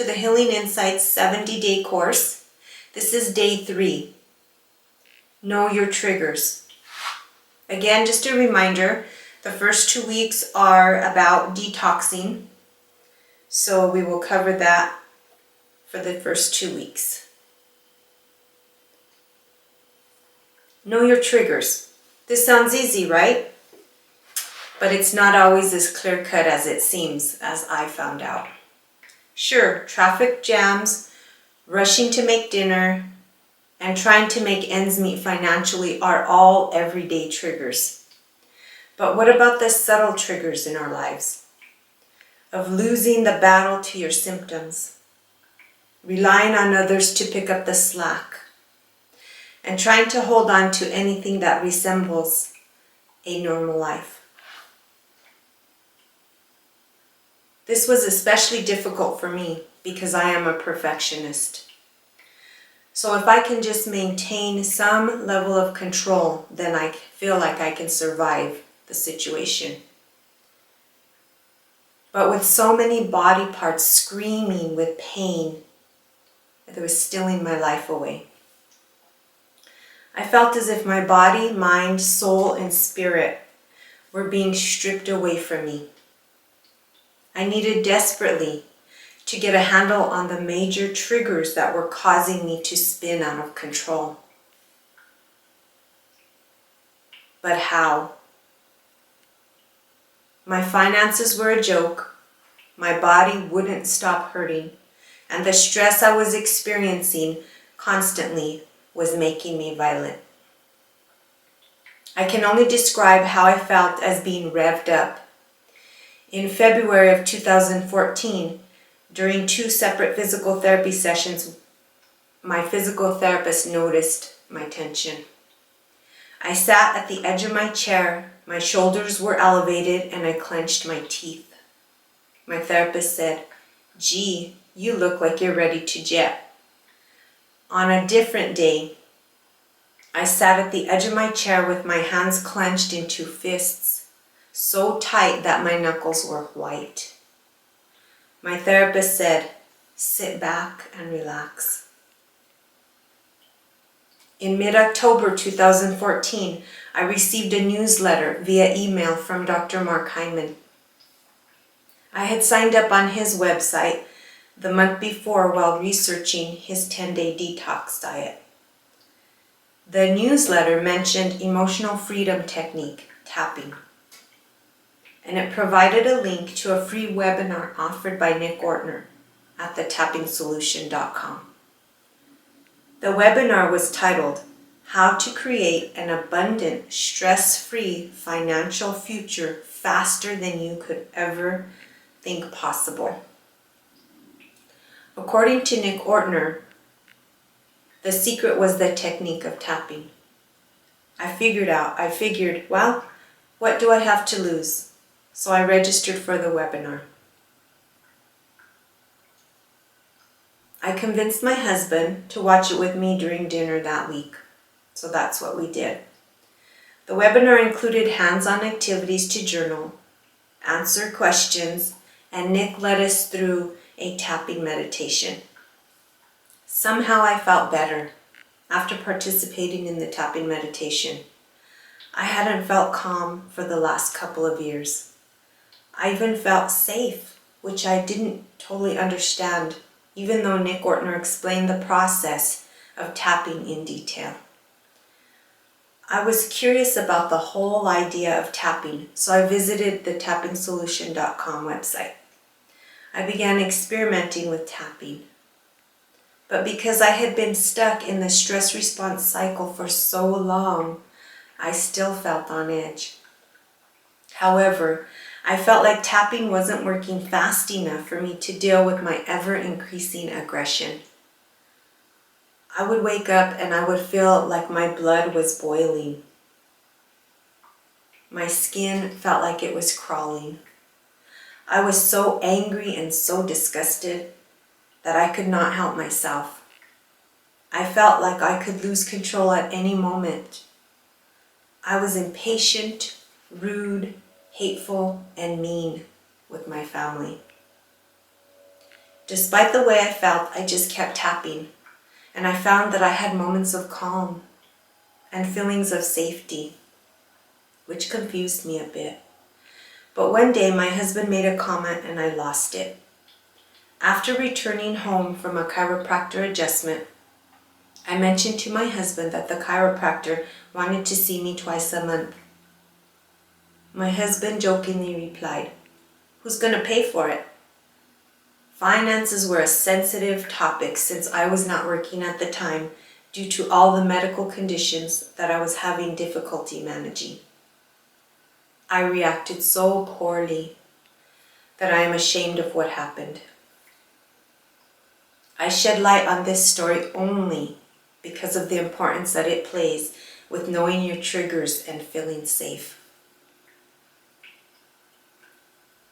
the Healing Insights 70-day course. This is day 3. Know your triggers. Again, just a reminder, the first 2 weeks are about detoxing. So we will cover that for the first 2 weeks. Know your triggers. This sounds easy, right? But it's not always as clear-cut as it seems, as I found out. Sure, traffic jams, rushing to make dinner, and trying to make ends meet financially are all everyday triggers. But what about the subtle triggers in our lives? Of losing the battle to your symptoms, relying on others to pick up the slack, and trying to hold on to anything that resembles a normal life. This was especially difficult for me because I am a perfectionist. So if I can just maintain some level of control, then I feel like I can survive the situation. But with so many body parts screaming with pain, it was stealing my life away. I felt as if my body, mind, soul, and spirit were being stripped away from me. I needed desperately to get a handle on the major triggers that were causing me to spin out of control. But how? My finances were a joke, my body wouldn't stop hurting, and the stress I was experiencing constantly was making me violent. I can only describe how I felt as being revved up. In February of 2014, during 2 separate physical therapy sessions, my physical therapist noticed my tension. I sat at the edge of my chair, my shoulders were elevated, and I clenched my teeth. My therapist said, "Gee, you look like you're ready to jet." On a different day, I sat at the edge of my chair with my hands clenched into fists, so tight that my knuckles were white. My therapist said, "Sit back and relax." In mid-October 2014, I received a newsletter via email from Dr. Mark Hyman. I had signed up on his website the month before while researching his 10-day detox diet. The newsletter mentioned emotional freedom technique, tapping, and it provided a link to a free webinar offered by Nick Ortner at thetappingsolution.com. The webinar was titled, "How to Create an Abundant, Stress-Free Financial Future Faster Than You Could Ever Think Possible." According to Nick Ortner, the secret was the technique of tapping. I figured, well, what do I have to lose? So I registered for the webinar. I convinced my husband to watch it with me during dinner that week. So that's what we did. The webinar included hands-on activities to journal, answer questions, and Nick led us through a tapping meditation. Somehow I felt better after participating in the tapping meditation. I hadn't felt calm for the last couple of years. I even felt safe, which I didn't totally understand, even though Nick Ortner explained the process of tapping in detail. I was curious about the whole idea of tapping, so I visited the tappingsolution.com website. I began experimenting with tapping. But because I had been stuck in the stress response cycle for so long, I still felt on edge. However, I felt like tapping wasn't working fast enough for me to deal with my ever-increasing aggression. I would wake up and I would feel like my blood was boiling. My skin felt like it was crawling. I was so angry and so disgusted that I could not help myself. I felt like I could lose control at any moment. I was impatient, rude, hateful, and mean with my family. Despite the way I felt, I just kept tapping, and I found that I had moments of calm and feelings of safety, which confused me a bit. But one day my husband made a comment and I lost it. After returning home from a chiropractor adjustment, I mentioned to my husband that the chiropractor wanted to see me twice a month. My husband jokingly replied, "Who's going to pay for it?" Finances were a sensitive topic since I was not working at the time due to all the medical conditions that I was having difficulty managing. I reacted so poorly that I am ashamed of what happened. I shed light on this story only because of the importance that it plays with knowing your triggers and feeling safe.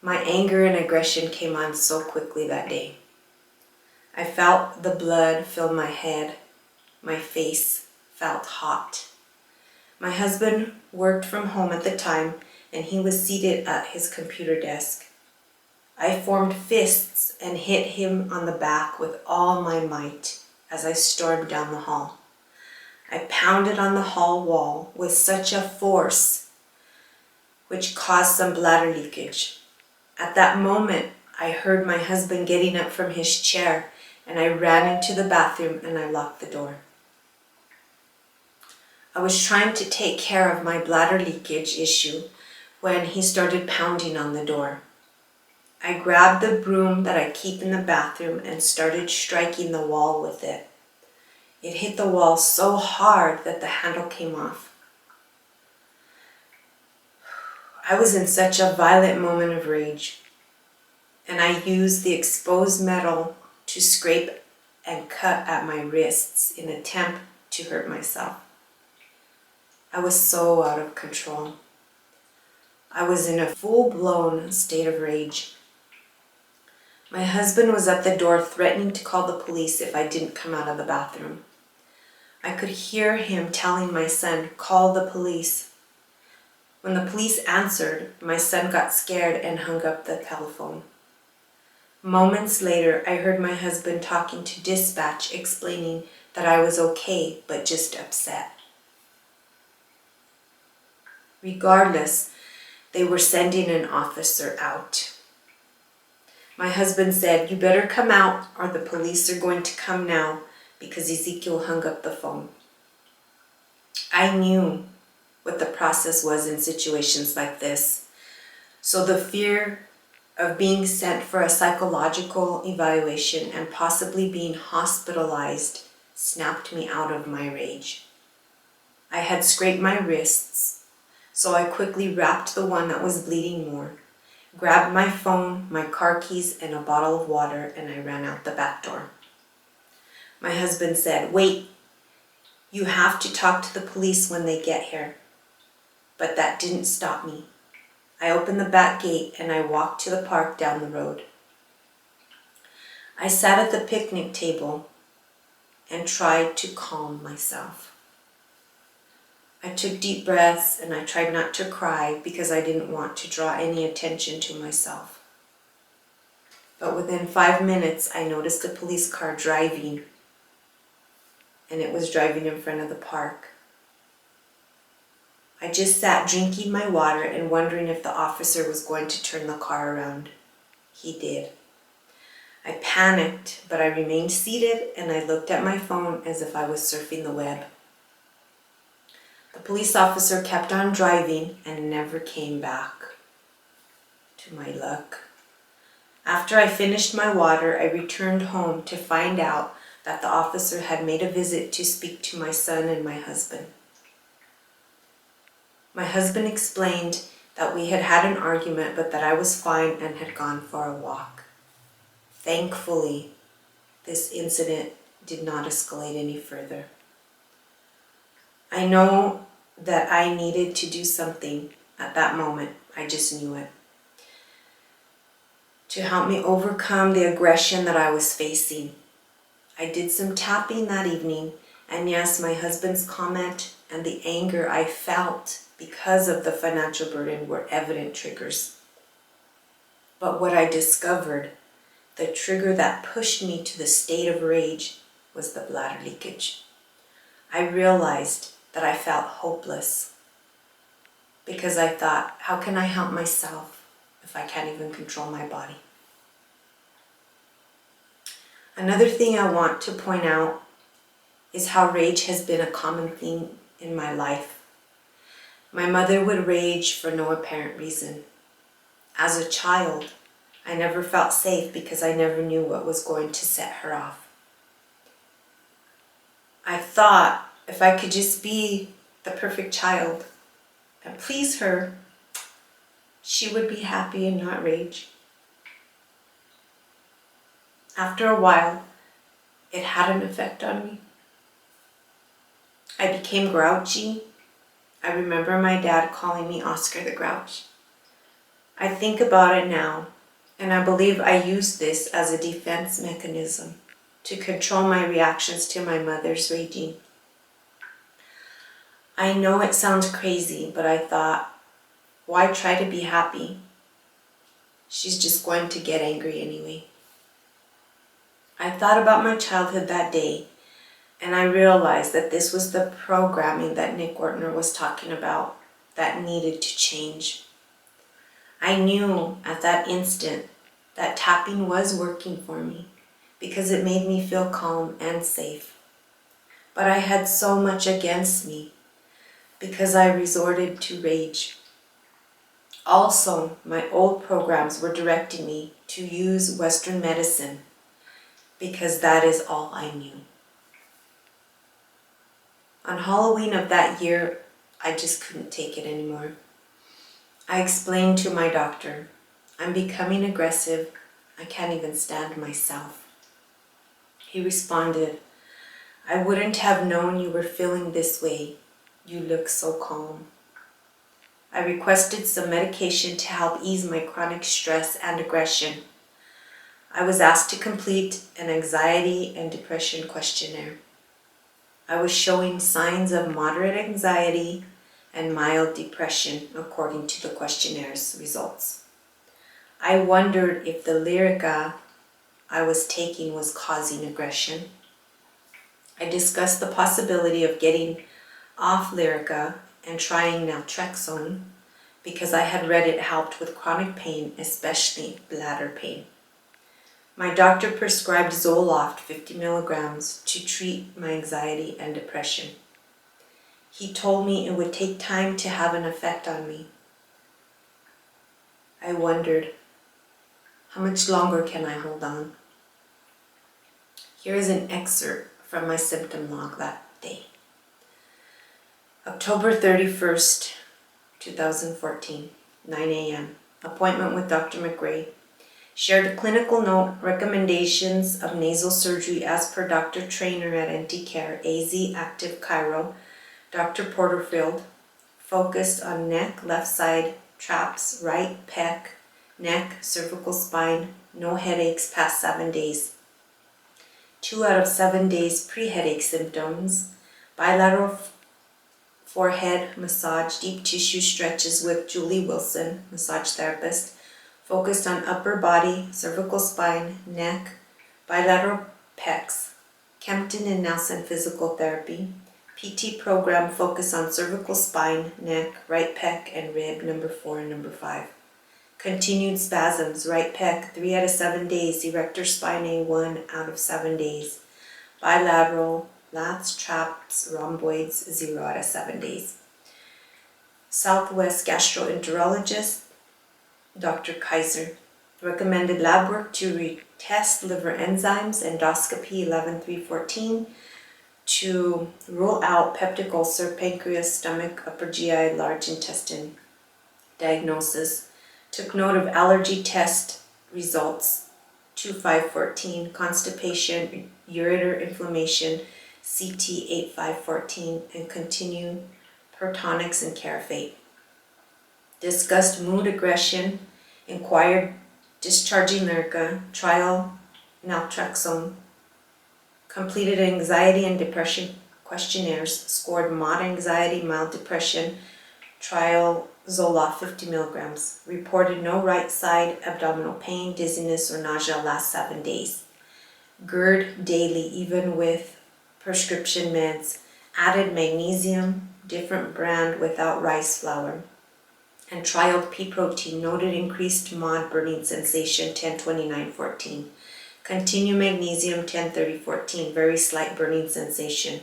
My anger and aggression came on so quickly that day. I felt the blood fill my head. My face felt hot. My husband worked from home at the time and he was seated at his computer desk. I formed fists and hit him on the back with all my might as I stormed down the hall. I pounded on the hall wall with such a force which caused some bladder leakage. At that moment, I heard my husband getting up from his chair and I ran into the bathroom and I locked the door. I was trying to take care of my bladder leakage issue when he started pounding on the door. I grabbed the broom that I keep in the bathroom and started striking the wall with it. It hit the wall so hard that the handle came off. I was in such a violent moment of rage, and I used the exposed metal to scrape and cut at my wrists in an attempt to hurt myself. I was so out of control. I was in a full-blown state of rage. My husband was at the door threatening to call the police if I didn't come out of the bathroom. I could hear him telling my son, "Call the police." When the police answered, my son got scared and hung up the telephone. Moments later, I heard my husband talking to dispatch, explaining that I was okay, but just upset. Regardless, they were sending an officer out. My husband said, "You better come out or the police are going to come now," because Ezekiel hung up the phone. I knew what the process was in situations like this, so the fear of being sent for a psychological evaluation and possibly being hospitalized snapped me out of my rage. I had scraped my wrists, so I quickly wrapped the one that was bleeding more, grabbed my phone, my car keys, and a bottle of water, and I ran out the back door. My husband said, "Wait, you have to talk to the police when they get here." But that didn't stop me. I opened the back gate and I walked to the park down the road. I sat at the picnic table and tried to calm myself. I took deep breaths and I tried not to cry because I didn't want to draw any attention to myself. But within 5 minutes, I noticed a police car driving, and it was driving in front of the park. I just sat drinking my water and wondering if the officer was going to turn the car around. He did. I panicked, but I remained seated and I looked at my phone as if I was surfing the web. The police officer kept on driving and never came back. To my luck. After I finished my water, I returned home to find out that the officer had made a visit to speak to my son and my husband. My husband explained that we had had an argument, but that I was fine and had gone for a walk. Thankfully, this incident did not escalate any further. I know that I needed to do something at that moment. I just knew it. To help me overcome the aggression that I was facing. I did some tapping that evening, and yes, my husband's comment and the anger I felt because of the financial burden were evident triggers. But what I discovered the trigger that pushed me to the state of rage was the bladder leakage. I realized that I felt hopeless because I thought, how can I help myself if I can't even control my body? Another thing I want to point out is how rage has been a common theme in my life. My mother would rage for no apparent reason. As a child, I never felt safe because I never knew what was going to set her off. I thought if I could just be the perfect child and please her, she would be happy and not rage. After a while, it had an effect on me. I became grouchy. I remember my dad calling me Oscar the Grouch. I think about it now, and I believe I used this as a defense mechanism to control my reactions to my mother's raging. I know it sounds crazy, but I thought, why try to be happy? She's just going to get angry anyway. I thought about my childhood that day, and I realized that this was the programming that Nick Ortner was talking about that needed to change. I knew at that instant that tapping was working for me because it made me feel calm and safe. But I had so much against me because I resorted to rage. Also, my old programs were directing me to use Western medicine because that is all I knew. On Halloween of that year, I just couldn't take it anymore. I explained to my doctor, I'm becoming aggressive. I can't even stand myself. He responded, I wouldn't have known you were feeling this way. You look so calm. I requested some medication to help ease my chronic stress and aggression. I was asked to complete an anxiety and depression questionnaire. I was showing signs of moderate anxiety and mild depression according to the questionnaires results. I wondered if the Lyrica I was taking was causing aggression. I discussed the possibility of getting off Lyrica and trying naltrexone because I had read it helped with chronic pain, especially bladder pain. My doctor prescribed Zoloft 50 milligrams to treat my anxiety and depression. He told me it would take time to have an effect on me. I wondered, how much longer can I hold on? Here is an excerpt from my symptom log that day. October 31st, 2014, 9 a.m. Appointment with Dr. McRae. Shared a clinical note, recommendations of nasal surgery as per Dr. Trainer at NT Care, AZ Active Chiro, Dr. Porterfield. Focused on neck, left side, traps, right pec, neck, cervical spine, no headaches past 7 days. 2 out of 7 days pre-headache symptoms, bilateral forehead massage, deep tissue stretches with Julie Wilson, massage therapist, focused on upper body, cervical spine, neck, bilateral pecs, Kempton and Nelson physical therapy, PT program focused on cervical spine, neck, right pec, and rib, number 4 and number 5. Continued spasms, right pec, 3 out of 7 days, erector spinae, 1 out of 7 days. Bilateral, lats, traps, rhomboids, 0 out of 7 days. Southwest gastroenterologist, Dr. Kaiser. Recommended lab work to retest liver enzymes, endoscopy 11-3-14, to rule out peptic ulcer, pancreas, stomach, upper GI, large intestine. Diagnosis. Took note of allergy test results 2-5-14, constipation, ureter inflammation, CT 8-5-14, and continued per tonics and Carafate. Discussed mood aggression, inquired discharging Lyrica, trial naltrexone, completed anxiety and depression questionnaires, scored mild anxiety, mild depression, Trial Zoloft 50 milligrams. Reported no right side abdominal pain, dizziness, or nausea last 7 days. GERD daily, even with prescription meds. Added magnesium, different brand without rice flour. And trialed pea protein, noted increased MOD burning sensation 10-29-14. Continue magnesium 10-30-14, very slight burning sensation.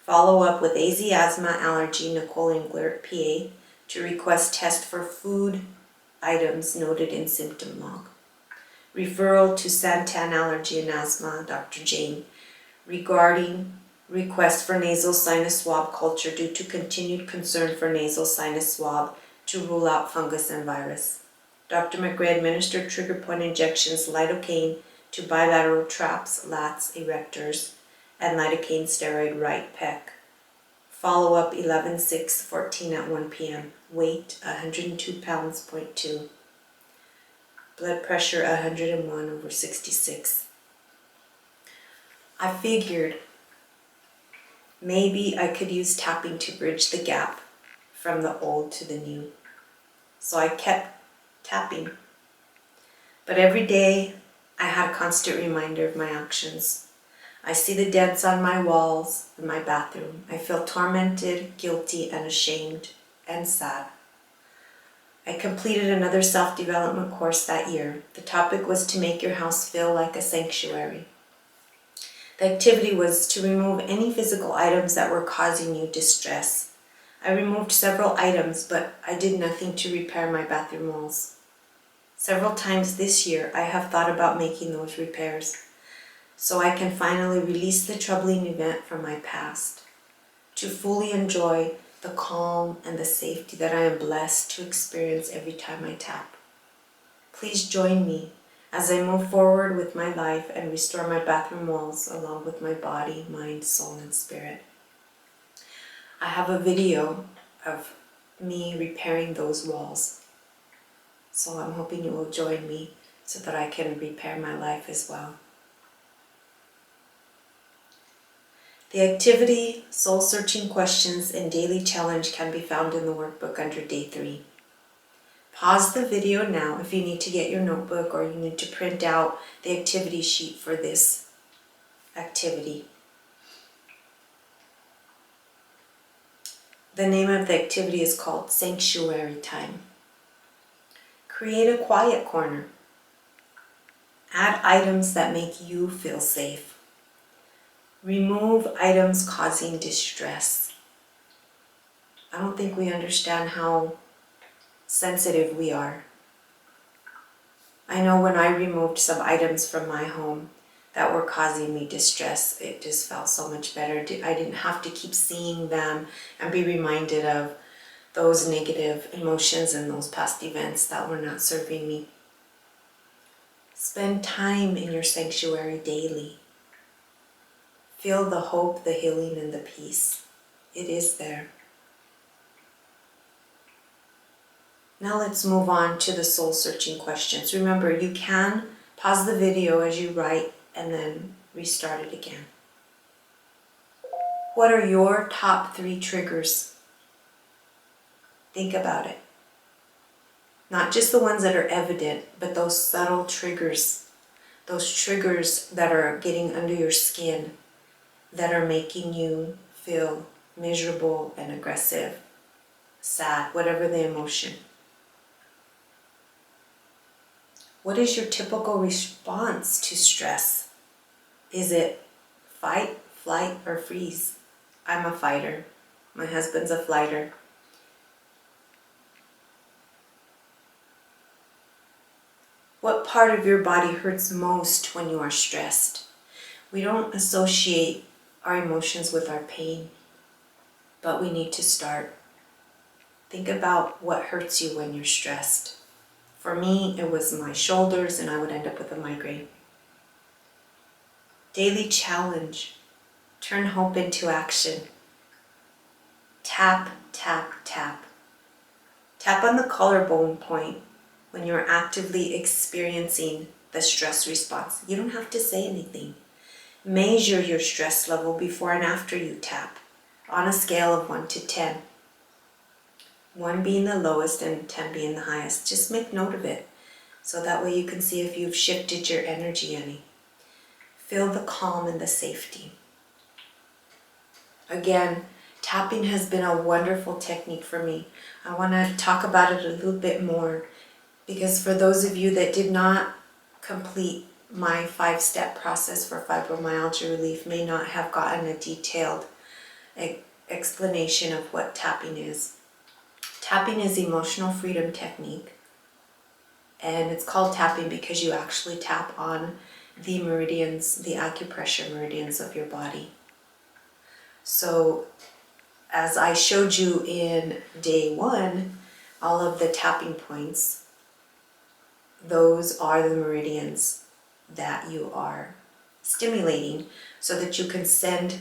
Follow up with AZ asthma allergy, Nicole Engler, PA, to request test for food items noted in symptom log. Referral to Santan allergy and asthma, Dr. Jane, regarding request for nasal sinus swab culture due to continued concern for nasal sinus swab to rule out fungus and virus. Dr. McRae administered trigger point injections, lidocaine to bilateral traps, lats, erectors, and lidocaine steroid right pec. Follow-up 11-6-14 at 1 p.m. Weight 102 pounds, 0.2. Blood pressure 101/66. I figured maybe I could use tapping to bridge the gap from the old to the new. So I kept tapping. But every day I had a constant reminder of my actions. I see the dents on my walls in my bathroom. I feel tormented, guilty, and ashamed, and sad. I completed another self-development course that year. The topic was to make your house feel like a sanctuary. The activity was to remove any physical items that were causing you distress. I removed several items, but I did nothing to repair my bathroom walls. Several times this year, I have thought about making those repairs, so I can finally release the troubling event from my past, to fully enjoy the calm and the safety that I am blessed to experience every time I tap. Please join me as I move forward with my life and restore my bathroom walls along with my body, mind, soul, and spirit. I have a video of me repairing those walls, so I'm hoping you will join me so that I can repair my life as well. The activity, soul-searching questions, and daily challenge can be found in the workbook under Day 3. Pause the video now if you need to get your notebook or you need to print out the activity sheet for this activity. The name of the activity is called Sanctuary Time. Create a quiet corner. Add items that make you feel safe. Remove items causing distress. I don't think we understand how sensitive we are. I know when I removed some items from my home that were causing me distress, it just felt so much better. I didn't have to keep seeing them and be reminded of those negative emotions and those past events that were not serving me. Spend time in your sanctuary daily. Feel the hope, the healing, and the peace. It is there. Now let's move on to the soul-searching questions. Remember, you can pause the video as you write and then restart it again. What are your top 3 triggers? Think about it. Not just the ones that are evident, but those subtle triggers. Those triggers that are getting under your skin, that are making you feel miserable and aggressive, sad, whatever the emotion. What is your typical response to stress? Is it fight, flight, or freeze? I'm a fighter. My husband's a flighter. What part of your body hurts most when you are stressed? We don't associate our emotions with our pain, but we need to start. Think about what hurts you when you're stressed. For me, it was my shoulders, and I would end up with a migraine. Daily challenge. Turn hope into action. Tap, tap, tap. Tap on the collarbone point when you're actively experiencing the stress response. You don't have to say anything. Measure your stress level before and after you tap on a scale of 1 to 10. 1 being the lowest and 10 being the highest. Just make note of it, so that way you can see if you've shifted your energy any. Feel the calm and the safety. Again, tapping has been a wonderful technique for me. I want to talk about it a little bit more, because for those of you that did not complete my 5-step process for fibromyalgia relief, may not have gotten a detailed explanation of what tapping is. Tapping is emotional freedom technique, and it's called tapping because you actually tap on the meridians, the acupressure meridians of your body. So as I showed you in day 1, all of the tapping points, those are the meridians that you are stimulating so that you can send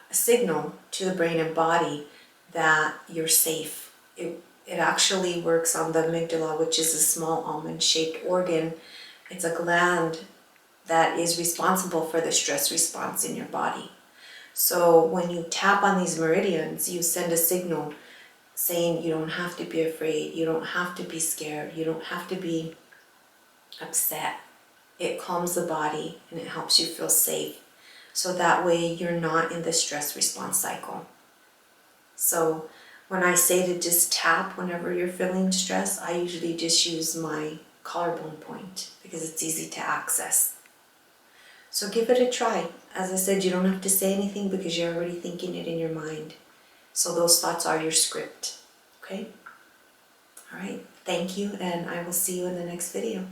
a signal to the brain and body that you're safe. It actually works on the amygdala, which is a small almond-shaped organ. It's a gland that is responsible for the stress response in your body. So when you tap on these meridians, you send a signal saying you don't have to be afraid, you don't have to be scared, you don't have to be upset. It calms the body and it helps you feel safe. So that way you're not in the stress response cycle. So when I say to just tap whenever you're feeling stress, I usually just use my collarbone point because it's easy to access. So give it a try. As I said, you don't have to say anything because you're already thinking it in your mind. So those thoughts are your script. Okay? All right. Thank you, and I will see you in the next video.